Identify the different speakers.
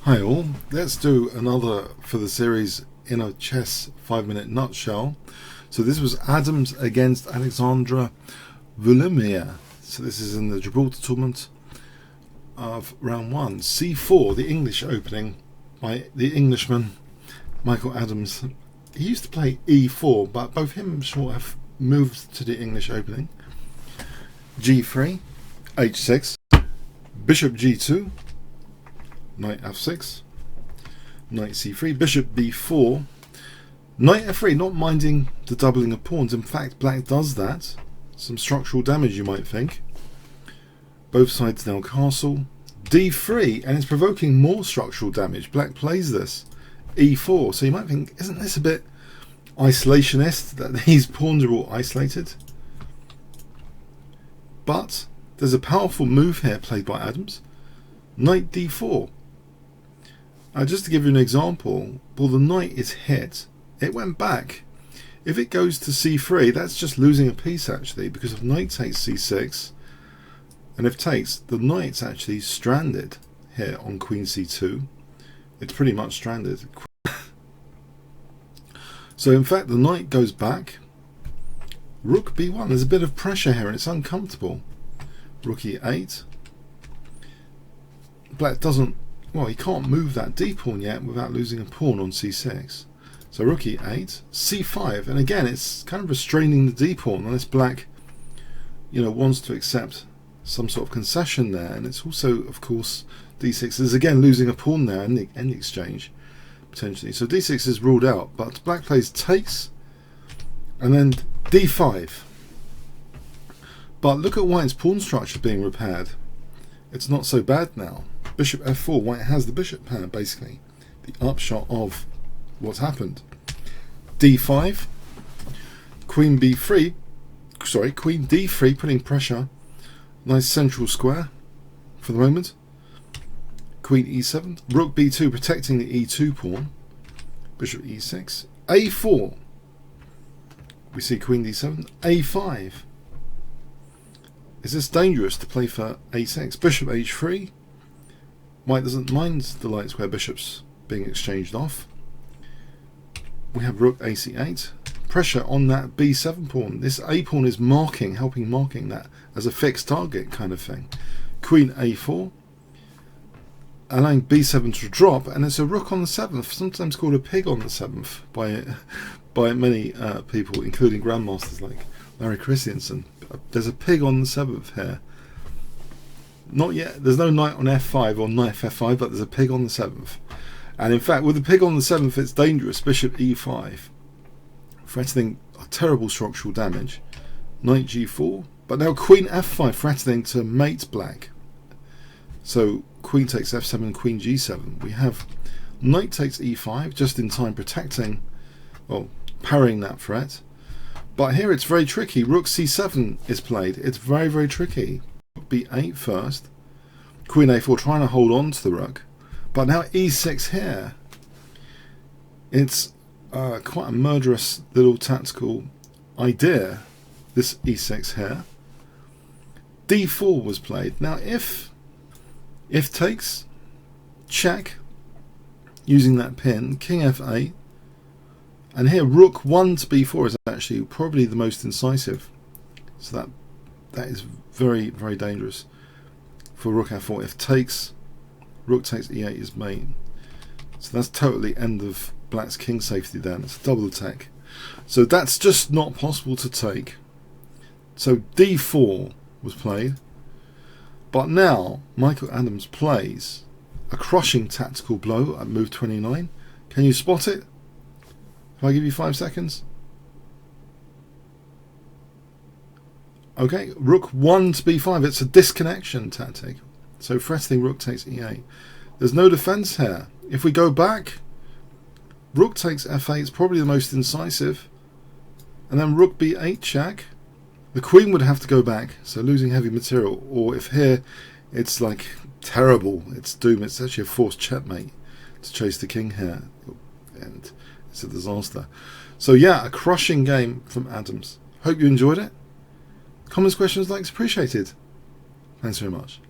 Speaker 1: Hi all, let's do another for the series in a chess 5-minute nutshell. So this was Adams against Alexandre Vuilleumier. So this is in the Gibraltar tournament of round 1. C4, the English opening by the Englishman Michael Adams. He used to play E4, but both him and Short have moved to the English opening. G3, H6, Bishop G2, Knight F6, Knight C3, Bishop B4, Knight F3, not minding the doubling of pawns. In fact, black does that. Some structural damage, you might think. Both sides now castle. D3, and it's provoking more structural damage. Black plays this. E4, so you might think, isn't this a bit isolationist, that these pawns are all isolated? But there's a powerful move here played by Adams. Knight D4. Just to give you an example, well, the knight is hit. It went back. If it goes to C3, that's just losing a piece actually, because if knight takes C6, and if takes, the knight's actually stranded here on Queen C2. It's pretty much stranded. So in fact, the knight goes back. Rook B1. There's a bit of pressure here, and it's uncomfortable. Rook E8. Black doesn't. Well, he can't move that D pawn yet without losing a pawn on C6. So Rook E8, C5, and again it's kind of restraining the D pawn unless black, wants to accept some sort of concession there. And it's also, of course, D6 is again losing a pawn there in the exchange potentially. So D6 is ruled out, but black plays takes, and then D5. But look at White's pawn structure being repaired. It's not so bad now. Bishop F4, White has the bishop pair, basically. The upshot of what's happened. D5, Queen B3, Queen D3, putting pressure. Nice central square for the moment. Queen E7, Rook B2, protecting the E2 pawn. Bishop E6, A4. We see Queen D7, A5. Is this dangerous to play for A6? Bishop H3. White doesn't mind the light square bishops being exchanged off. We have Rook AC8. Pressure on that B7 pawn. This A pawn is helping marking that as a fixed target kind of thing. Queen A4. Allowing B7 to drop, and it's a rook on the 7th, sometimes called a pig on the 7th by many people, including grandmasters like Larry Christensen. There's a pig on the 7th here. Not yet. There's no knight on F5 or knight F5, but there's a pig on the 7th. And in fact, with the pig on the 7th, it's dangerous. Bishop E5, threatening a terrible structural damage. Knight G4, but now Queen F5, threatening to mate black. So Queen takes F7, Queen G7. We have Knight takes E5, just in time protecting, well, parrying that threat. But here it's very tricky. Rook C7 is played. It's very, very tricky. Rook B8 first. Queen A4 trying to hold on to the rook. But now E6 here. It's quite a murderous little tactical idea, this E6 here. D4 was played. Now if takes, check, using that pin, King F8. And here Rook 1 to B4 is actually probably the most incisive. So that is very, very dangerous for Rook F4. If takes, Rook takes E8 is mate. So that's totally end of black's king safety then. It's a double attack. So that's just not possible to take. So D4 was played. But now Michael Adams plays a crushing tactical blow at move 29. Can you spot it? If I give you 5 seconds. Okay, Rook 1 to B5. It's a disconnection tactic. So threatening Rook takes E8. There's no defense here. If we go back, Rook takes F8 is probably the most incisive. And then Rook B8 check. The Queen would have to go back, so losing heavy material. Or if here, it's like terrible, it's doom. It's actually a forced checkmate to chase the king here. And it's a disaster. So yeah, a crushing game from Adams. Hope you enjoyed it. Comments, questions, likes appreciated. Thanks very much.